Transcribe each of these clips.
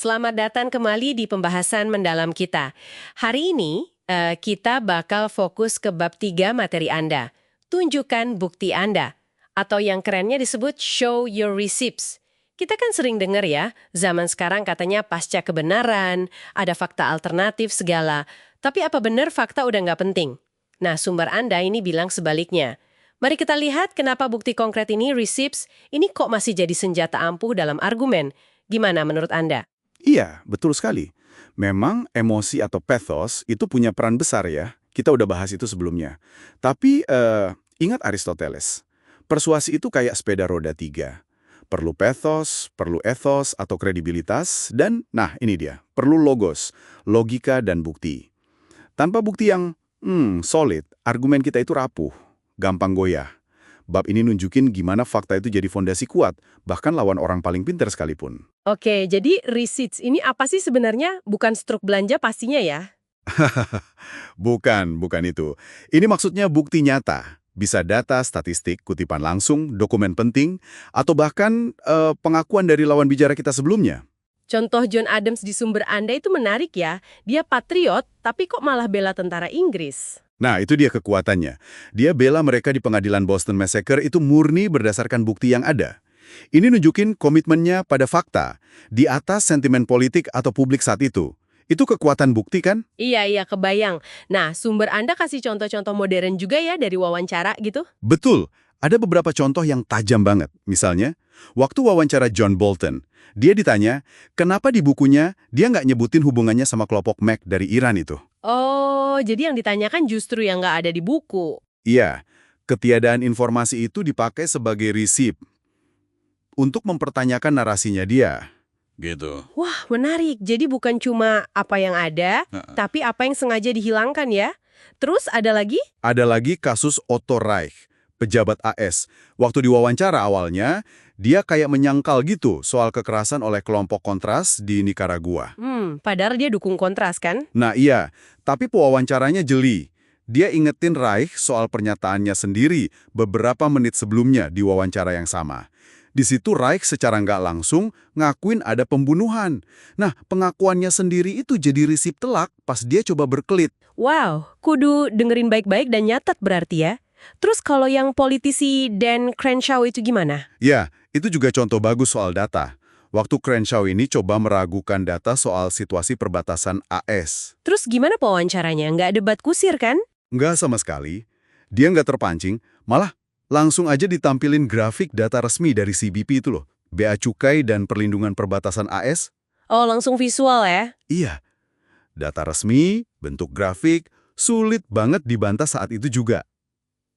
Selamat datang kembali di pembahasan mendalam kita. Hari ini, kita bakal fokus ke bab 3 materi Anda. Tunjukkan bukti Anda. Atau yang kerennya disebut show your receipts. Kita kan sering dengar ya, zaman sekarang katanya pasca kebenaran, ada fakta alternatif segala. Tapi apa benar fakta udah nggak penting? Nah, sumber Anda ini bilang sebaliknya. Mari kita lihat kenapa bukti konkret ini, receipts, ini kok masih jadi senjata ampuh dalam argumen. Gimana menurut Anda? Iya, betul sekali. Memang emosi atau pathos itu punya peran besar ya. Kita udah bahas itu sebelumnya. Tapi ingat Aristoteles. Persuasi itu kayak sepeda roda 3. Perlu pathos, perlu ethos atau kredibilitas, dan nah ini dia, perlu logos, logika dan bukti. Tanpa bukti yang solid, argumen kita itu rapuh, gampang goyah. Bab ini nunjukin gimana fakta itu jadi fondasi kuat, bahkan lawan orang paling pintar sekalipun. Oke, jadi receipts ini apa sih sebenarnya? Bukan struk belanja pastinya ya? Bukan itu. Ini maksudnya bukti nyata. Bisa data, statistik, kutipan langsung, dokumen penting, atau bahkan pengakuan dari lawan bicara kita sebelumnya. Contoh John Adams di sumber Anda itu menarik ya. Dia patriot, tapi kok malah bela tentara Inggris? Nah, itu dia kekuatannya. Dia bela mereka di pengadilan Boston Massacre itu murni berdasarkan bukti yang ada. Ini nunjukin komitmennya pada fakta, di atas sentimen politik atau publik saat itu. Itu kekuatan bukti kan? Iya, kebayang. Nah, sumber Anda kasih contoh-contoh modern juga ya dari wawancara gitu? Betul. Ada beberapa contoh yang tajam banget. Misalnya, waktu wawancara John Bolton, dia ditanya, kenapa di bukunya dia nggak nyebutin hubungannya sama kelompok MAC dari Iran itu? Oh, jadi yang ditanyakan justru yang nggak ada di buku. Iya, ketiadaan informasi itu dipakai sebagai risip untuk mempertanyakan narasinya dia. Gitu. Wah, menarik. Jadi bukan cuma apa yang ada, tapi apa yang sengaja dihilangkan ya. Terus ada lagi? Ada lagi kasus Otto Reich, pejabat AS. Waktu diwawancara awalnya, dia kayak menyangkal gitu soal kekerasan oleh kelompok kontras di Nicaragua. Padahal dia dukung kontras kan? Nah iya, tapi pewawancaranya jeli. Dia ingetin Reich soal pernyataannya sendiri beberapa menit sebelumnya di wawancara yang sama. Di situ Reich secara nggak langsung ngakuin ada pembunuhan. Nah, pengakuannya sendiri itu jadi risip telak pas dia coba berkelit. Wow, kudu dengerin baik-baik dan nyatet berarti ya. Terus kalau yang politisi Dan Crenshaw itu gimana? Ya, itu juga contoh bagus soal data. Waktu Crenshaw ini coba meragukan data soal situasi perbatasan AS. Terus gimana pewawancaranya? Nggak debat kusir kan? Nggak sama sekali. Dia nggak terpancing, malah langsung aja ditampilin grafik data resmi dari CBP itu loh. Bea Cukai dan Perlindungan Perbatasan AS. Oh, langsung visual ya? Iya, data resmi, bentuk grafik, sulit banget dibantah saat itu juga.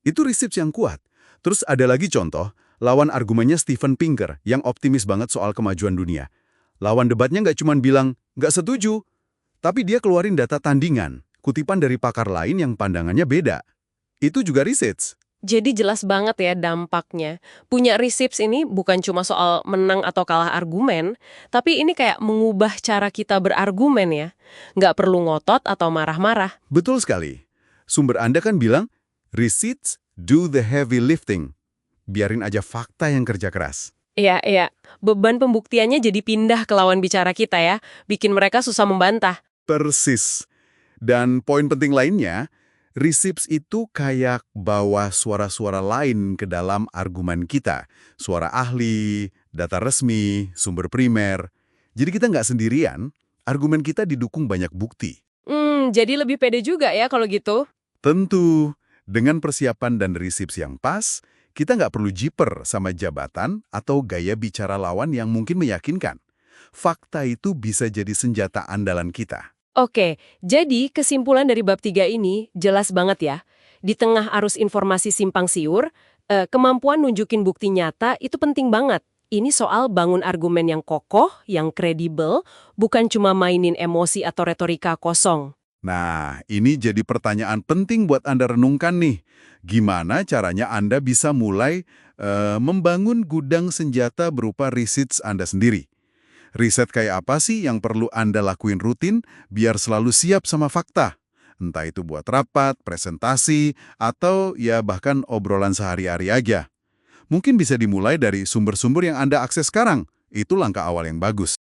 Itu receipts yang kuat. Terus ada lagi contoh, lawan argumennya Steven Pinker yang optimis banget soal kemajuan dunia. Lawan debatnya nggak cuma bilang, nggak setuju, tapi dia keluarin data tandingan, kutipan dari pakar lain yang pandangannya beda. Itu juga receipts. Jadi jelas banget ya dampaknya. Punya receipts ini bukan cuma soal menang atau kalah argumen, tapi ini kayak mengubah cara kita berargumen ya. Nggak perlu ngotot atau marah-marah. Betul sekali. Sumber Anda kan bilang, receipts do the heavy lifting. Biarin aja fakta yang kerja keras. Iya. Beban pembuktiannya jadi pindah ke lawan bicara kita ya. Bikin mereka susah membantah. Persis. Dan poin penting lainnya, receipts itu kayak bawa suara-suara lain ke dalam argumen kita. Suara ahli, data resmi, sumber primer. Jadi kita nggak sendirian, argumen kita didukung banyak bukti. Jadi lebih pede juga ya kalau gitu. Tentu, dengan persiapan dan receipts yang pas, kita nggak perlu jiper sama jabatan atau gaya bicara lawan yang mungkin meyakinkan. Fakta itu bisa jadi senjata andalan kita. Oke, jadi kesimpulan dari bab 3 ini jelas banget ya. Di tengah arus informasi simpang siur, kemampuan nunjukin bukti nyata itu penting banget. Ini soal bangun argumen yang kokoh, yang kredibel, bukan cuma mainin emosi atau retorika kosong. Nah, ini jadi pertanyaan penting buat Anda renungkan nih. Gimana caranya Anda bisa mulai membangun gudang senjata berupa receipts Anda sendiri? Riset kayak apa sih yang perlu Anda lakuin rutin biar selalu siap sama fakta? Entah itu buat rapat, presentasi, atau ya bahkan obrolan sehari-hari aja. Mungkin bisa dimulai dari sumber-sumber yang Anda akses sekarang. Itu langkah awal yang bagus.